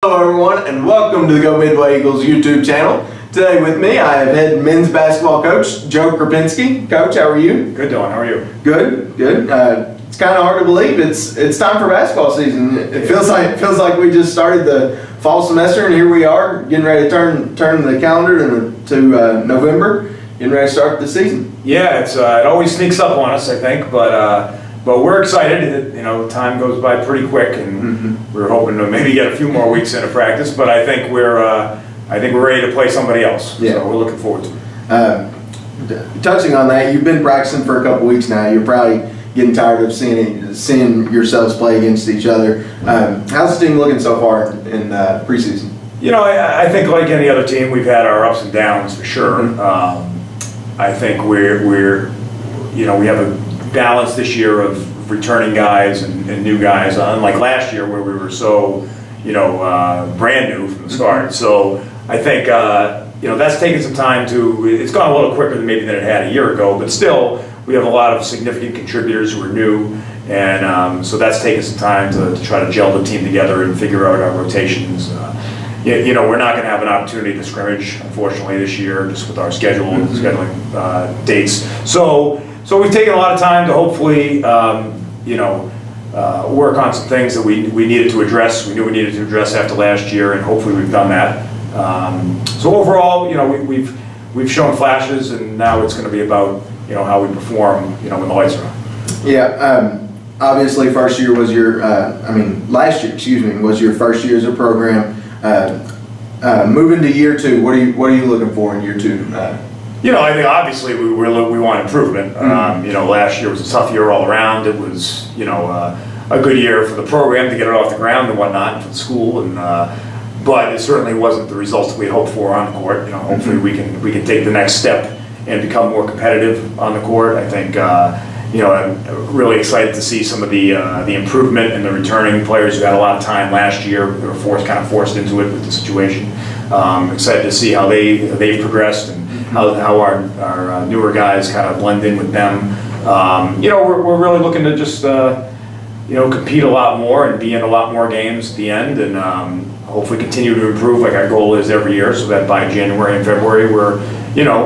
Hello everyone, and welcome to the Go Midway Eagles YouTube channel. Today with me, I have head men's basketball coach, Joe Krupinski. Coach, how are you? Good, Dylan. How are you? Good, good. It's kind of hard to believe it's time for basketball season. It feels like we just started the fall semester, and here we are getting ready to turn the calendar to November, getting ready to start the season. Yeah, it always sneaks up on us, I think, but we're excited. Time goes by pretty quick, and we're hoping to maybe get a few more weeks into practice. But I think we're ready to play somebody else. Yeah. So we're looking forward to it. Touching on that, you've been practicing for a couple weeks now. You're probably getting tired of seeing yourselves play against each other. How's the team looking so far in preseason? I think like any other team, we've had our ups and downs for sure. I think we have a balance this year of returning guys and new guys, unlike last year where we were so brand new from the start. So I think that's taken some time it's gone a little quicker than it had a year ago, but still we have a lot of significant contributors who are new, and so that's taken some time to try to gel the team together and figure out our rotations. We're not going to have an opportunity to scrimmage, unfortunately, this year, just with our schedule and scheduling dates. So we've taken a lot of time to hopefully, work on some things that we needed to address. We knew we needed to address after last year, and hopefully we've done that. So overall, we've shown flashes, and now it's going to be about how we perform, when the lights are on. Yeah. Obviously, last year, was your first year as a program. Moving to year two, what are you looking for in year two? I think obviously we want improvement. Last year was a tough year all around. It was, a good year for the program to get it off the ground and whatnot, and for the school, and but it certainly wasn't the results we had hoped for on the court. Hopefully we can take the next step and become more competitive on the court. I think, I'm really excited to see some of the improvement in the returning players who had a lot of time last year. They were forced into it with the situation. Excited to see how they've progressed and how our newer guys kind of blend in with them. We're really looking to just compete a lot more and be in a lot more games at the end, and hopefully continue to improve like our goal is every year, so that by January and February we're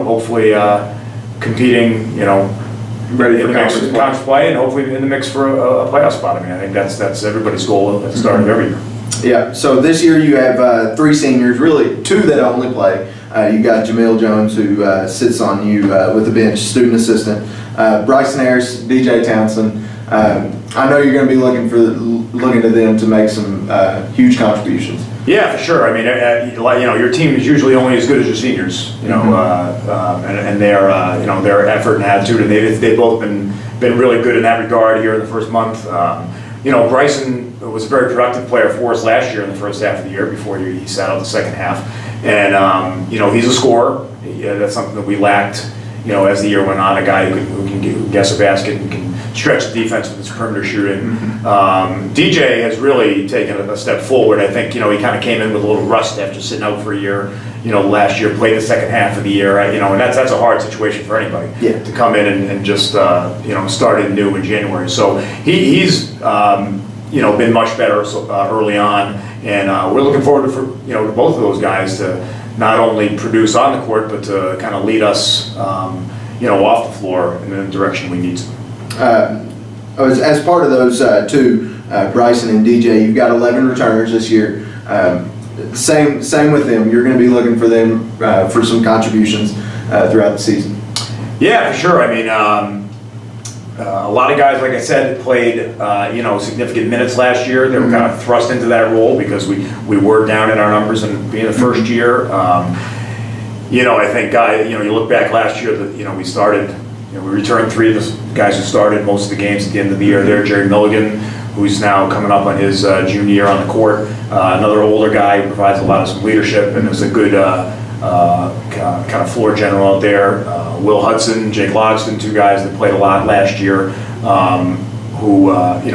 hopefully competing Ready for conference play, and hopefully in the mix for a playoff spot. I think that's everybody's goal at the start of every year. Yeah, so this year you have three seniors, really two that only play. You got Jamil Jones, who sits on you with the bench, student assistant. Bryson Harris, DJ Townsend. I know you're going to be looking to them to make some huge contributions. Yeah, for sure. Your team is usually only as good as your seniors. And their effort and attitude, and they've both been really good in that regard here in the first month. Bryson was a very productive player for us last year in the first half of the year before he sat out the second half, and he's a scorer. Yeah, that's something that we lacked. As the year went on, a guy who can guess a basket and can stretch the defense with his perimeter shooting. DJ has really taken a step forward. I think he kind of came in with a little rust after sitting out for a year. Last year, played the second half of the year. And that's a hard situation for anybody to come in and just start in new in January. So he's been much better early on, and we're looking forward to both of those guys to not only produce on the court, but to kind of lead us, off the floor in the direction we need to. As part of those two, Bryson and DJ, you've got 11 returners this year. Same with them. You're going to be looking for them for some contributions throughout the season. Yeah, for sure. A lot of guys, like I said, played significant minutes last year. They were kind of thrust into that role because we were down in our numbers and being the first year. I think you look back last year that we started. We returned three of the guys who started most of the games at the end of the year. There, Jerry Milligan, who's now coming up on his junior year on the court. Another older guy who provides a lot of some leadership and is a good kind of floor general out there. Will Hudson, Jake Logston, two guys that played a lot last year, who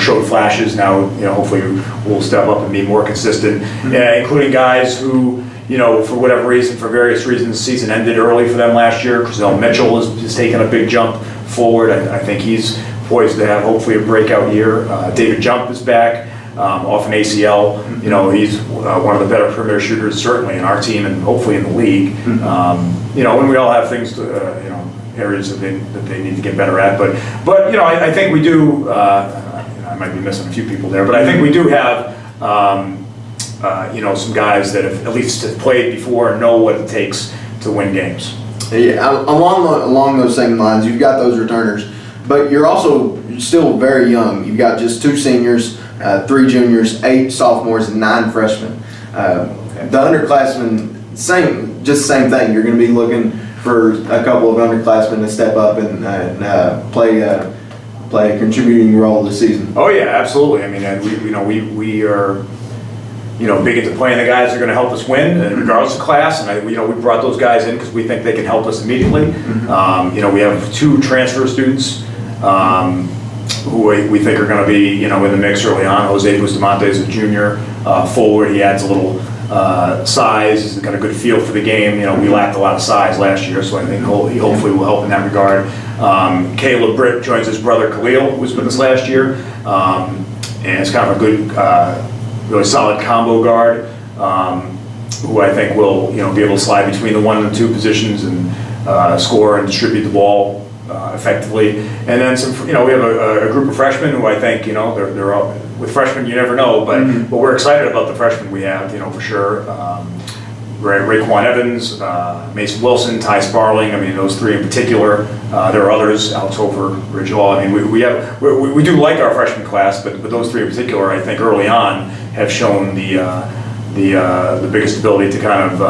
showed flashes. Now hopefully will step up and be more consistent, including guys who for whatever reason, for various reasons, the season ended early for them last year. Chriselle Mitchell has taken a big jump forward. I think he's poised to have hopefully a breakout year. David Jump is back. off an ACL. You know, he's one of the better perimeter shooters certainly in our team and hopefully in the league. You know, and we all have things to, you know, areas that they need to get better at. But you know, I think we do. I might be missing a few people there, but I think we do have. You know, some guys that have at least have played before and know what it takes to win games. Yeah, along those same lines, you've got those returners, but you're also still very young. You've got just 2 seniors, 3 juniors, 8 sophomores, and 9 freshmen. The underclassmen, same thing. You're going to be looking for a couple of underclassmen to step up and play a contributing role this season. Oh yeah, absolutely. I mean, we are. You know, big into playing the guys that are going to help us win, regardless of class. And you know, we brought those guys in because we think they can help us immediately. You know, we have 2 transfer students who we think are going to be, you know, in the mix early on. Jose Bustamante is a junior forward. He adds a little size. He's got a good feel for the game. You know, we lacked a lot of size last year, so I think he hopefully will help in that regard. Caleb Britt joins his brother Khalil, who was with us last year, and it's kind of a good. Really solid combo guard, who I think will, you know, be able to slide between the 1 and 2 positions and score and distribute the ball effectively. And then some, you know, we have a group of freshmen who I think, you know, they're all, with freshmen you never know, but we're excited about the freshmen we have, you know, for sure. Raekwon Evans, Mason Wilson, Ty Sparling. I mean, those 3 in particular. There are others, Alex Hofer, Ridge Hall. I mean, we do like our freshman class, but those 3 in particular, I think early on have shown the biggest ability to kind of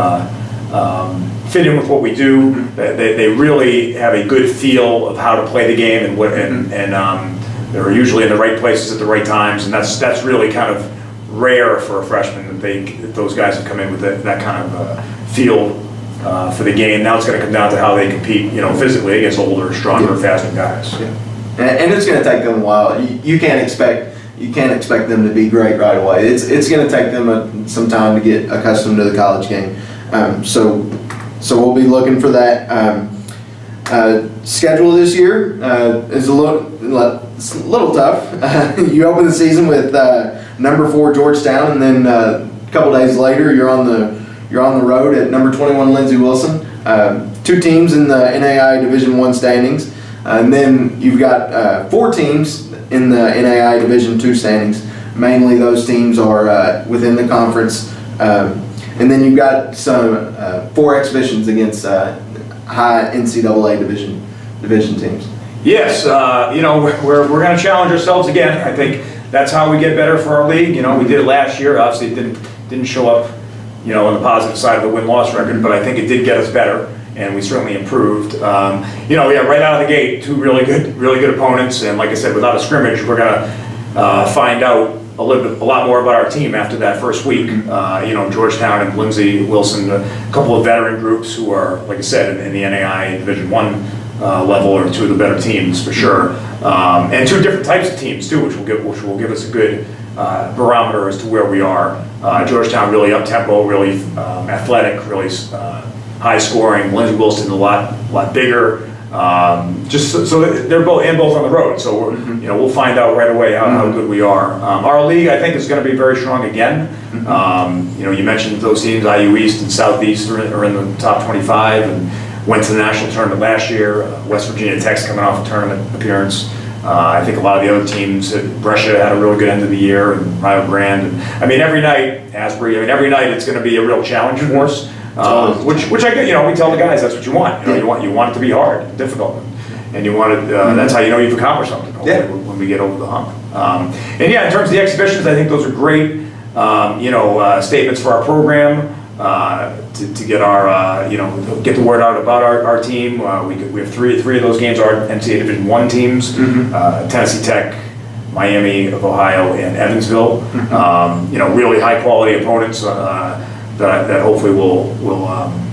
fit in with what we do. They really have a good feel of how to play the game and they're usually in the right places at the right times, and that's really kind of rare for a freshman that those guys have come in with that kind of feel for the game. Now it's going to come down to how they compete, you know, physically against older, stronger, faster guys. Yeah. And it's going to take them a while. You can't expect them to be great right away. It's going to take them some time to get accustomed to the college game. So we'll be looking for that. Schedule this year is a little tough. You open the season with number 4 Georgetown, and then a couple days later you're on the road at number 21 Lindsey Wilson. 2 teams in the NAIA Division I standings, and then you've got 4 teams in the NAIA Division II standings. Mainly those teams are within the conference, and then you've got some 4 exhibitions against high NCAA division teams. Yes, you know, we're going to challenge ourselves again. I think that's how we get better for our league. You know, we did it last year. Obviously, it didn't show up, you know, on the positive side of the win-loss record, but I think it did get us better, and we certainly improved. You know, yeah, right out of the gate, 2 really good opponents, and like I said, without a scrimmage, we're going to find out a lot more about our team after that first week. You know, Georgetown and Lindsey Wilson, a couple of veteran groups who are, like I said, in the NAIA Division I level, are 2 of the better teams for sure, and 2 different types of teams too, which will give us a good barometer as to where we are. Georgetown really up tempo, really athletic, really high scoring. Lindsey Wilson a lot bigger. Just so they're both on the road, so you know, we'll find out right away how good we are. Our league, I think, is going to be very strong again. You know, you mentioned those teams, IU East and Southeast are in the top 25 and went to the national tournament last year. West Virginia Tech's coming off a tournament appearance. I think a lot of the other teams, Brescia had a really good end of the year, and Rio Grande. And, I mean, every night, Asbury. I mean, every night it's going to be a real challenge for us. Which I get, you know, we tell the guys that's what you want. You know, you want it to be hard and difficult, and you want it. That's how you know you've accomplished something. When we get over the hump. And yeah, in terms of the exhibitions, I think those are great. You know, statements for our program to get our you know, get the word out about our team. We have three of those games are NCAA Division I teams. Tennessee Tech, Miami of Ohio, and Evansville. You know, really high quality opponents. That hopefully will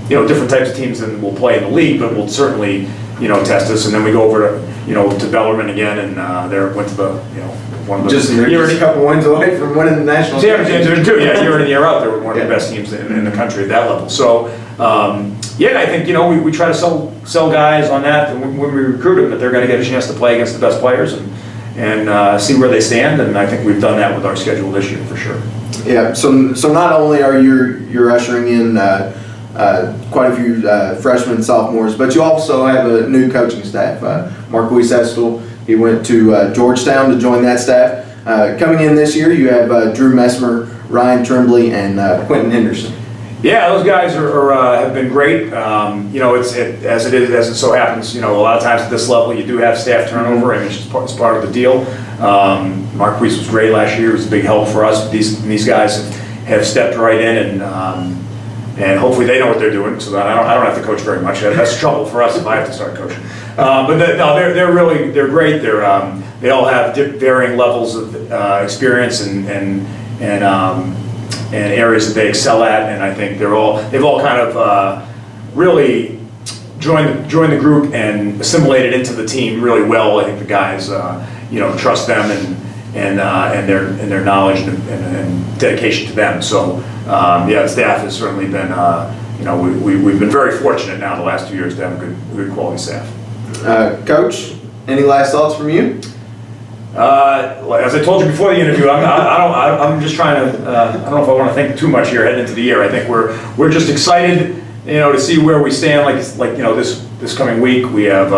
you know, different types of teams than will play in the league, but will certainly, you know, test us. And then we go over to, you know, to Bellarmine again, and went to the, you know, one of the just a couple wins away from winning the national championship. Yeah, year in and year out, they were one of the best teams in the country at that level. So yeah, I think, you know, we try to sell guys on that, and when we recruit them, that they're going to get a chance to play against the best players, and see where they stand. And I think we've done that with our schedule this year for sure. Yeah. So not only are you're ushering in quite a few freshmen and sophomores, but you also have a new coaching staff. Marquise Estel, he went to Georgetown to join that staff. Coming in this year, you have Drew Messmer, Ryan Tremblay, and Quentin Henderson. Yeah, those guys have been great. As it so happens, a lot of times at this level you do have staff turnover, and it's just part of the deal. Marquise was great last year; it was a big help for us. These guys have stepped right in, and hopefully they know what they're doing, so that I don't have to coach very much. That's trouble for us if I have to start coaching. But they're great. They all have varying levels of experience and areas that they excel at, and I think they've all kind of really joined the group and assimilated into the team really well. I think the guys trust them and their knowledge and dedication to them. So the staff has certainly been we've been very fortunate now the last 2 years to have a good quality staff. Coach, any last thoughts from you? As I told you before the interview, I'm just trying to. I don't know if I want to think too much here heading into the year. I think we're just excited, to see where we stand. Like this coming week, we have,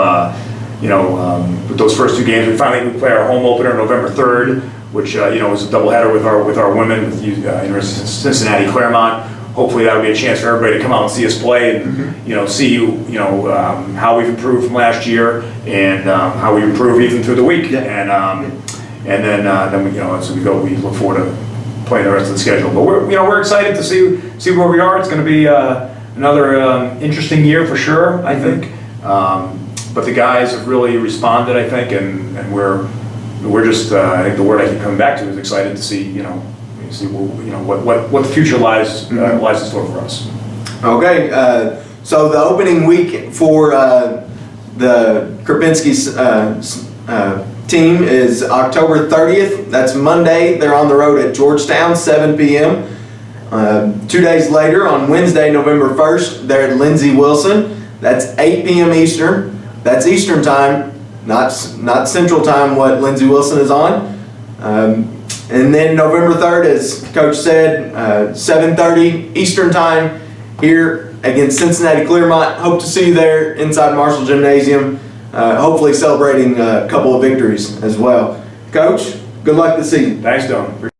with those first two games, we play our home opener November 3rd, which is a doubleheader with our women with University of Cincinnati Claremont. Hopefully that'll be a chance for everybody to come out and see us play and see how we've improved from last year and how we improve even through the week. Yeah. And then as we go, we look forward to playing the rest of the schedule. But we're excited to see where we are. It's going to be another interesting year for sure, I think. But the guys have really responded, I think, and we're just I think the word I keep coming back to is excited to see what the future lies in store for us. Okay, so the opening week for the Krupinski team is October 30th. That's Monday. They're on the road at Georgetown, 7 p.m. 2 days later, on Wednesday, November 1st, they're at Lindsey Wilson. That's 8 p.m. Eastern. That's Eastern time, not Central time, what Lindsey Wilson is on. And then November 3rd, as Coach said, 7:30 Eastern time here against Cincinnati Claremont. Hope to see you there inside Marshall Gymnasium, hopefully celebrating a couple of victories as well. Coach, good luck this season. Thanks, Don.